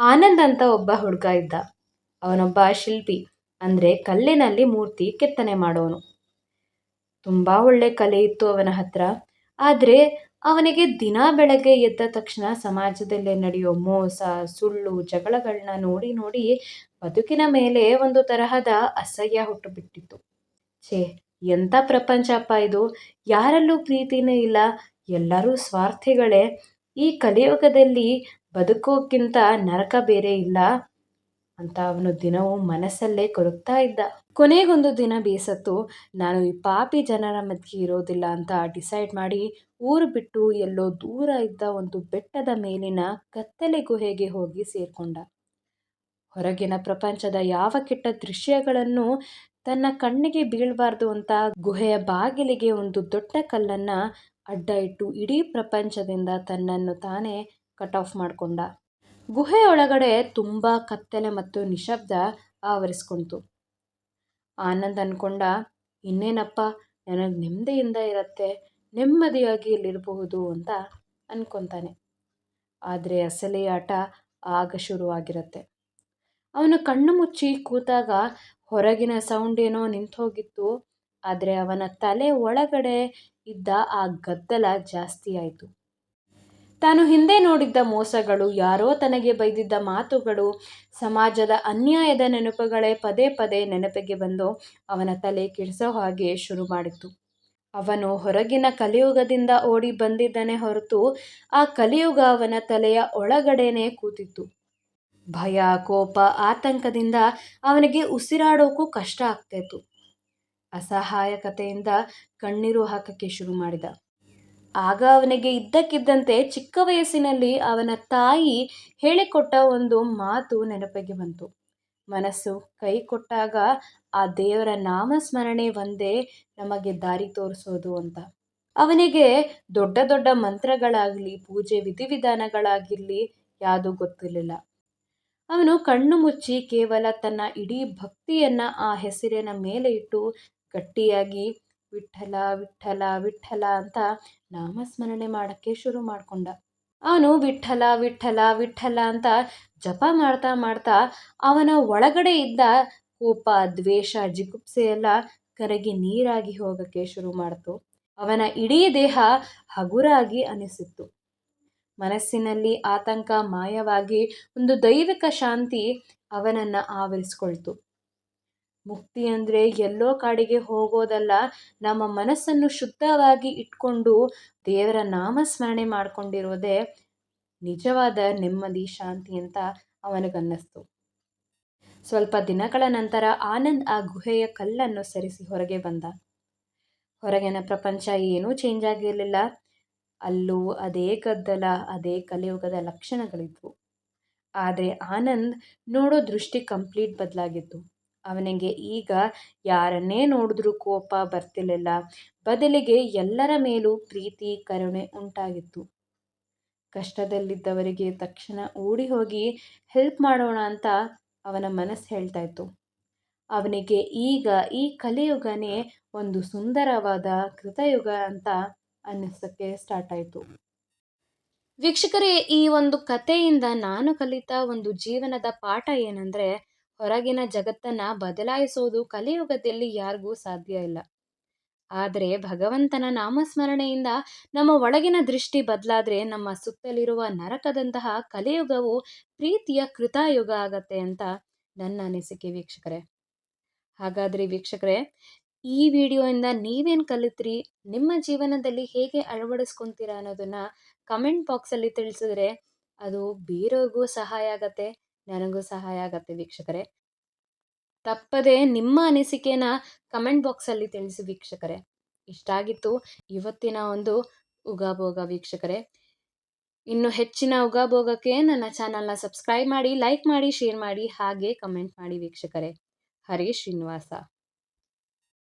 ಆನಂದ್ ಅಂತ ಒಬ್ಬ ಹುಡುಗ ಇದ್ದ. ಅವನೊಬ್ಬ ಶಿಲ್ಪಿ. ಅಂದರೆ ಕಲ್ಲಿನಲ್ಲಿ ಮೂರ್ತಿ ಕೆತ್ತನೆ ಮಾಡೋನು. ತುಂಬ ಒಳ್ಳೆ ಕಲೆ ಇತ್ತು ಅವನ ಹತ್ರ. ಆದರೆ ಅವನಿಗೆ ದಿನ ಬೆಳಗ್ಗೆ ಎದ್ದ ತಕ್ಷಣ ಸಮಾಜದಲ್ಲಿ ನಡೆಯೋ ಮೋಸ, ಸುಳ್ಳು, ಜಗಳಗಳನ್ನ ನೋಡಿ ನೋಡಿ ಬದುಕಿನ ಮೇಲೆ ಒಂದು ತರಹದ ಅಸಹ್ಯ ಹುಟ್ಟುಬಿಟ್ಟಿತ್ತು. ಛೇ, ಎಂಥ ಪ್ರಪಂಚಪ್ಪ ಇದು! ಯಾರಲ್ಲೂ ಪ್ರೀತಿನೇ ಇಲ್ಲ, ಎಲ್ಲರೂ ಸ್ವಾರ್ಥಿಗಳೇ. ಈ ಕಲಿಯುಗದಲ್ಲಿ ಬದುಕೋಕ್ಕಿಂತ ನರಕ ಬೇರೆ ಇಲ್ಲ ಅಂತ ಅವನು ದಿನವೂ ಮನಸ್ಸಲ್ಲೇ ಕೊರಗ್ತಾ ಇದ್ದ. ಕೊನೆಗೊಂದು ದಿನ ಬೇಸತ್ತು, ನಾನು ಈ ಪಾಪಿ ಜನರ ಮಧ್ಯೆ ಇರೋದಿಲ್ಲ ಅಂತ ಡಿಸೈಡ್ ಮಾಡಿ ಊರು ಬಿಟ್ಟು ಎಲ್ಲೋ ದೂರ ಇದ್ದ ಒಂದು ಬೆಟ್ಟದ ಮೇಲಿನ ಕತ್ತಲೆ ಗುಹೆಗೆ ಹೋಗಿ ಸೇರ್ಕೊಂಡ. ಹೊರಗಿನ ಪ್ರಪಂಚದ ಯಾವ ಕೆಟ್ಟ ದೃಶ್ಯಗಳನ್ನು ತನ್ನ ಕಣ್ಣಿಗೆ ಬೀಳಬಾರ್ದು ಅಂತ ಗುಹೆಯ ಬಾಗಿಲಿಗೆ ಒಂದು ದೊಡ್ಡ ಕಲ್ಲನ್ನು ಅಡ್ಡ ಇಟ್ಟು ಇಡೀ ಪ್ರಪಂಚದಿಂದ ತನ್ನನ್ನು ತಾನೇ ಕಟ್ ಆಫ್ ಮಾಡಿಕೊಂಡ. ಗುಹೆಯೊಳಗಡೆ ತುಂಬ ಕತ್ತಲೆ ಮತ್ತು ನಿಶಬ್ದ ಆವರಿಸ್ಕೊಂತು. ಆನಂದ್ ಅನ್ಕೊಂಡ, ಇನ್ನೇನಪ್ಪ, ನನಗೆ ನೆಮ್ಮದಿಯಿಂದ ಇರತ್ತೆ, ನೆಮ್ಮದಿಯಾಗಿ ಇಲ್ಲಿರಬಹುದು ಅಂತ ಅನ್ಕೊತಾನೆ. ಆದರೆ ಅಸಲಿ ಆಟ ಆಗ ಶುರುವಾಗಿರುತ್ತೆ. ಅವನು ಕಣ್ಣು ಮುಚ್ಚಿ ಕೂತಾಗ ಹೊರಗಿನ ಸೌಂಡ್ ಏನೋ ನಿಂತು ಹೋಗಿತ್ತು. ಆದರೆ ಅವನ ತಲೆ ಒಳಗಡೆ ಇದ್ದ ಆ ಗದ್ದಲ ಜಾಸ್ತಿ ಆಯಿತು. ತಾನು ಹಿಂದೆ ನೋಡಿದ್ದ ಮೋಸಗಳು, ಯಾರೋ ತನಗೆ ಬೈದಿದ್ದ ಮಾತುಗಳು, ಸಮಾಜದ ಅನ್ಯಾಯದ ನೆನಪುಗಳೇ ಪದೇ ಪದೇ ನೆನಪಿಗೆ ಬಂದು ಅವನ ತಲೆ ಕೆಡಿಸೋ ಹಾಗೆ ಶುರು ಮಾಡಿತ್ತು. ಅವನು ಹೊರಗಿನ ಕಲಿಯುಗದಿಂದ ಓಡಿ ಬಂದಿದ್ದನೇ ಹೊರತು ಆ ಕಲಿಯುಗ ಅವನ ತಲೆಯ ಒಳಗಡೆನೇ ಕೂತಿತ್ತು. ಭಯ, ಕೋಪ, ಆತಂಕದಿಂದ ಅವನಿಗೆ ಉಸಿರಾಡೋಕ್ಕೂ ಕಷ್ಟ ಆಗ್ತಾಯಿತ್ತು. ಅಸಹಾಯಕತೆಯಿಂದ ಕಣ್ಣೀರು ಹಾಕಕ್ಕೆ ಶುರು ಮಾಡಿದ. ಆಗ ಅವನಿಗೆ ಇದ್ದಕ್ಕಿದ್ದಂತೆ ಚಿಕ್ಕ ವಯಸ್ಸಿನಲ್ಲಿ ಅವನ ತಾಯಿ ಹೇಳಿಕೊಟ್ಟ ಒಂದು ಮಾತು ನೆನಪಿಗೆ ಬಂತು. ಮನಸ್ಸು ಕೈ ಕೊಟ್ಟಾಗ ಆ ದೇವರ ನಾಮಸ್ಮರಣೆ ಒಂದೇ ನಮಗೆ ದಾರಿ ತೋರಿಸೋದು ಅಂತ. ಅವನಿಗೆ ದೊಡ್ಡ ದೊಡ್ಡ ಮಂತ್ರಗಳಾಗಲಿ, ಪೂಜೆ ವಿಧಿವಿಧಾನಗಳಾಗಿರಲಿ ಯಾವುದೂ ಗೊತ್ತಿರಲಿಲ್ಲ. ಅವನು ಕಣ್ಣು ಮುಚ್ಚಿ ಕೇವಲ ತನ್ನ ಇಡೀ ಭಕ್ತಿಯನ್ನು ಆ ಹೆಸರಿನ ಮೇಲೆ ಇಟ್ಟು ಗಟ್ಟಿಯಾಗಿ ವಿಠ್ಠಲ ವಿಠ್ಠಲ ವಿಠ್ಠಲ ಅಂತ ನಾಮಸ್ಮರಣೆ ಮಾಡೋಕ್ಕೆ ಶುರು ಮಾಡಿಕೊಂಡ. ಅವನು ವಿಠ್ಠಲ ವಿಠ್ಠಲ ವಿಠ್ಠಲ ಅಂತ ಜಪ ಮಾಡ್ತಾ ಮಾಡ್ತಾ ಅವನ ಒಳಗಡೆ ಇದ್ದ ಕೋಪ, ದ್ವೇಷ, ಜಿಗುಪ್ಸೆ ಎಲ್ಲ ಕರಗಿ ನೀರಾಗಿ ಹೋಗೋಕ್ಕೆ ಶುರು ಮಾಡಿತು. ಅವನ ಇಡೀ ದೇಹ ಹಗುರಾಗಿ ಅನಿಸಿತ್ತು. ಮನಸ್ಸಿನಲ್ಲಿ ಆತಂಕ ಮಾಯವಾಗಿ ಒಂದು ದೈವಿಕ ಶಾಂತಿ ಅವನನ್ನು ಆವರಿಸ್ಕೊಳ್ತು. ಮುಕ್ತಿ ಅಂದರೆ ಎಲ್ಲೋ ಕಾಡಿಗೆ ಹೋಗೋದಲ್ಲ, ನಮ್ಮ ಮನಸ್ಸನ್ನು ಶುದ್ಧವಾಗಿ ಇಟ್ಕೊಂಡು ದೇವರ ನಾಮಸ್ಮರಣೆ ಮಾಡಿಕೊಂಡಿರೋದೇ ನಿಜವಾದ ನೆಮ್ಮದಿ, ಶಾಂತಿ ಅಂತ ಅವನಿಗನ್ನಿಸ್ತು. ಸ್ವಲ್ಪ ದಿನಗಳ ನಂತರ ಆನಂದ್ ಆ ಗುಹೆಯ ಕಲ್ಲನ್ನು ಸರಿಸಿ ಹೊರಗೆ ಬಂದ. ಹೊರಗಿನ ಪ್ರಪಂಚ ಏನೂ ಚೇಂಜ್ ಆಗಿರಲಿಲ್ಲ. ಅಲ್ಲೂ ಅದೇ ಗದ್ದಲ, ಅದೇ ಕಲಿಯುಗದ ಲಕ್ಷಣಗಳಿದ್ವು. ಆದರೆ ಆನಂದ್ ನೋಡೋ ದೃಷ್ಟಿ ಕಂಪ್ಲೀಟ್ ಬದಲಾಗಿತ್ತು. ಅವನಿಗೆ ಈಗ ಯಾರನ್ನೇ ನೋಡಿದ್ರೂ ಕೋಪ ಬರ್ತಿರ್ಲಿಲ್ಲ. ಬದಲಿಗೆ ಎಲ್ಲರ ಮೇಲೂ ಪ್ರೀತಿ, ಕರುಣೆ ಉಂಟಾಗಿತ್ತು. ಕಷ್ಟದಲ್ಲಿದ್ದವರಿಗೆ ತಕ್ಷಣ ಓಡಿ ಹೋಗಿ ಹೆಲ್ಪ್ ಮಾಡೋಣ ಅಂತ ಅವನ ಮನಸ್ಸು ಹೇಳ್ತಾ ಇತ್ತು. ಅವನಿಗೆ ಈಗ ಈ ಕಲಿಯುಗನೇ ಒಂದು ಸುಂದರವಾದ ಕೃತಯುಗ ಅಂತ ಅನ್ನಿಸೋಕ್ಕೆ ಸ್ಟಾರ್ಟ್ ಆಯಿತು. ವೀಕ್ಷಕರೇ, ಈ ಒಂದು ಕಥೆಯಿಂದ ನಾನು ಕಲಿತ ಒಂದು ಜೀವನದ ಪಾಠ ಏನಂದರೆ, ಹೊರಗಿನ ಜಗತ್ತನ್ನು ಬದಲಾಯಿಸೋದು ಕಲಿಯುಗದಲ್ಲಿ ಯಾರಿಗೂ ಸಾಧ್ಯ ಇಲ್ಲ. ಆದರೆ ಭಗವಂತನ ನಾಮಸ್ಮರಣೆಯಿಂದ ನಮ್ಮ ಒಳಗಿನ ದೃಷ್ಟಿ ಬದಲಾದರೆ ನಮ್ಮ ಸುತ್ತಲಿರುವ ನರಕದಂತಹ ಕಲಿಯುಗವು ಪ್ರೀತಿಯ ಕೃತಯುಗ ಆಗತ್ತೆ ಅಂತ ನನ್ನ ಅನಿಸಿಕೆ ವೀಕ್ಷಕರೇ. ಹಾಗಾದರೆ ವೀಕ್ಷಕರೇ, ಈ ವಿಡಿಯೋಯಿಂದ ನೀವೇನು ಕಲಿತ್ರಿ, ನಿಮ್ಮ ಜೀವನದಲ್ಲಿ ಹೇಗೆ ಅಳವಡಿಸ್ಕೊತೀರಾ ಅನ್ನೋದನ್ನು ಕಮೆಂಟ್ ಬಾಕ್ಸಲ್ಲಿ ತಿಳಿಸಿದ್ರೆ ಅದು ಬೇರೆಯವ್ರಿಗೂ ಸಹಾಯ ಆಗತ್ತೆ, ನನಗೂ ಸಹಾಯ ಆಗತ್ತೆ ವೀಕ್ಷಕರೇ. ತಪ್ಪದೆ ನಿಮ್ಮ ಅನಿಸಿಕೆನ ಕಮೆಂಟ್ ಬಾಕ್ಸಲ್ಲಿ ತಿಳಿಸಿ ವೀಕ್ಷಕರೇ. ಇಷ್ಟ ಆಗಿತ್ತು ಇವತ್ತಿನ ಒಂದು ಉಗಾಭೋಗ ವೀಕ್ಷಕರೇ. ಇನ್ನು ಹೆಚ್ಚಿನ ಉಗಾಭೋಗಕ್ಕೆ ನನ್ನ ಚಾನಲ್ನ ಸಬ್ಸ್ಕ್ರೈಬ್ ಮಾಡಿ, ಲೈಕ್ ಮಾಡಿ, ಶೇರ್ ಮಾಡಿ, ಹಾಗೆ ಕಮೆಂಟ್ ಮಾಡಿ ವೀಕ್ಷಕರೇ. ಹರೇ ಶ್ರೀನಿವಾಸ.